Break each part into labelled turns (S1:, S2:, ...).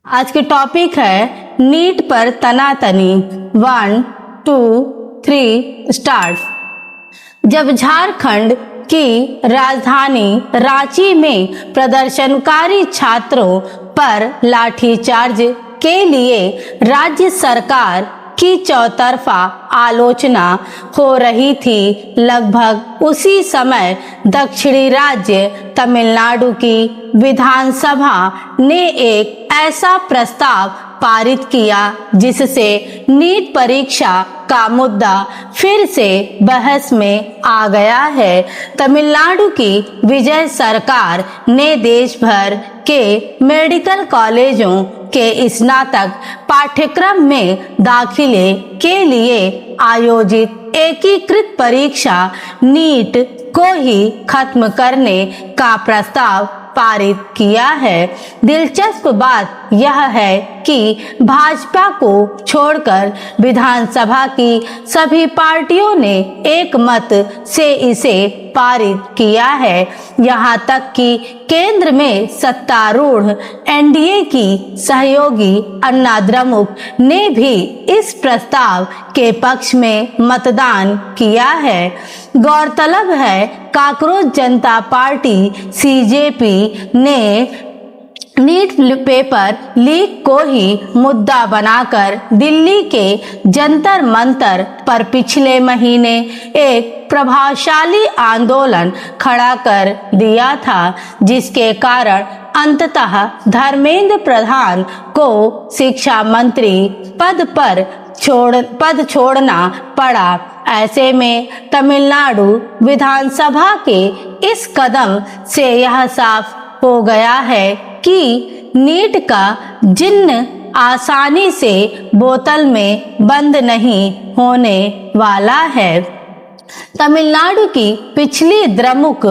S1: आज के टॉपिक है नीट पर तनातनी। 1, 2, 3 स्टार्ट। जब झारखंड की राजधानी रांची में प्रदर्शनकारी छात्रों पर लाठीचार्ज के लिए राज्य सरकार की चौतरफा आलोचना हो रही थी, लगभग उसी समय दक्षिणी राज्य तमिलनाडु की विधानसभा ने एक ऐसा प्रस्ताव पारित किया जिससे नीट परीक्षा का मुद्दा फिर से बहस में आ गया है। तमिलनाडु की विजय सरकार ने देश भर के मेडिकल कॉलेजों के स्नातक पाठ्यक्रम में दाखिले के लिए आयोजित एकीकृत परीक्षा नीट को ही खत्म करने का प्रस्ताव पारित किया है। दिलचस्प बात यह है कि भाजपा को छोड़कर विधानसभा की सभी पार्टियों ने एक मत से इसे पारित किया है। यहाँ तक कि केंद्र में सत्तारूढ़ एनडीए की सहयोगी अन्ना द्रमुक ने भी इस प्रस्ताव के पक्ष में मतदान किया है। गौरतलब है कॉकरोच जनता पार्टी सीजेपी ने नीट पेपर लीक को ही मुद्दा बनाकर दिल्ली के जंतर मंतर पर पिछले महीने एक प्रभावशाली आंदोलन खड़ा कर दिया था, जिसके कारण अंततः धर्मेंद्र प्रधान को शिक्षा मंत्री पद छोड़ना पड़ा। ऐसे में तमिलनाडु विधानसभा के इस कदम से यह साफ हो गया है कि नीट का जिन्न आसानी से बोतल में बंद नहीं होने वाला है। तमिलनाडु की पिछली द्रमुक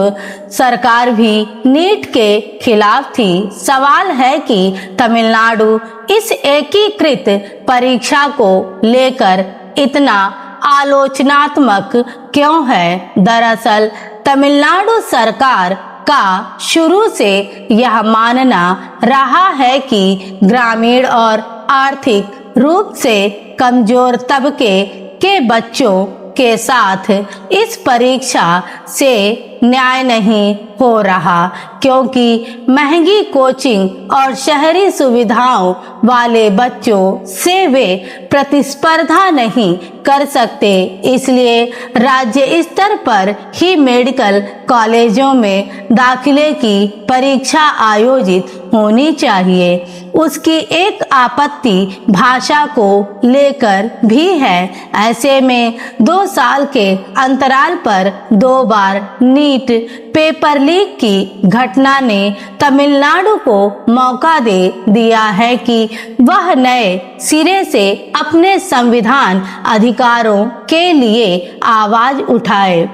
S1: सरकार भी नीट के खिलाफ थी। सवाल है कि तमिलनाडु इस एकीकृत परीक्षा को लेकर इतना आलोचनात्मक क्यों है। दरअसल तमिलनाडु सरकार का शुरू से यह मानना रहा है कि ग्रामीण और आर्थिक रूप से कमजोर तबके के बच्चों के साथ इस परीक्षा से न्याय नहीं हो रहा, क्योंकि महंगी कोचिंग और शहरी सुविधाओं वाले बच्चों से वे प्रतिस्पर्धा नहीं कर सकते। इसलिए राज्य स्तर पर ही मेडिकल कॉलेजों में दाखिले की परीक्षा आयोजित होनी चाहिए। उसकी एक आपत्ति भाषा को लेकर भी है। ऐसे में 2 साल के अंतराल पर 2 बार नीट पेपर लीक की घटना ने तमिलनाडु को मौका दे दिया है कि वह नए सिरे से अपने संविधान अधिकारों के लिए आवाज उठाए।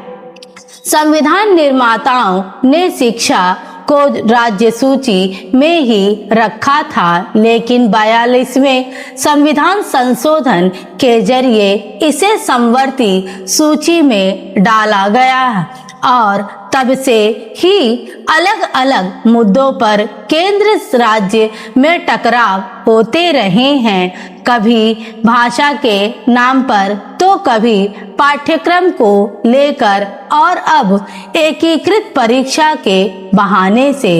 S1: संविधान निर्माताओं ने शिक्षा को राज्य सूची में ही रखा था, लेकिन 42वें संविधान संशोधन के जरिए इसे समवर्ती सूची में डाला गया और तब से ही अलग अलग मुद्दों पर केंद्र राज्य में टकराव होते रहे हैं, कभी भाषा के नाम पर तो कभी पाठ्यक्रम को लेकर और अब एकीकृत परीक्षा के बहाने से।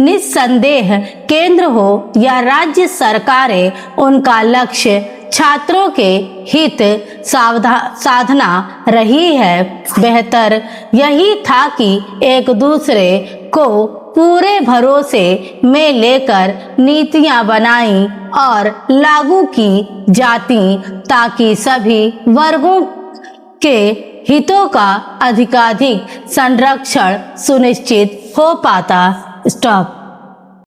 S1: निस्संदेह केंद्र हो या राज्य सरकारें, उनका लक्ष्य छात्रों के हित साधना रही है। बेहतर यही था कि एक दूसरे को पूरे भरोसे में लेकर नीतियां बनाई और लागू की जाती, ताकि सभी वर्गों के हितों का अधिकाधिक संरक्षण सुनिश्चित हो पाता। स्टॉप।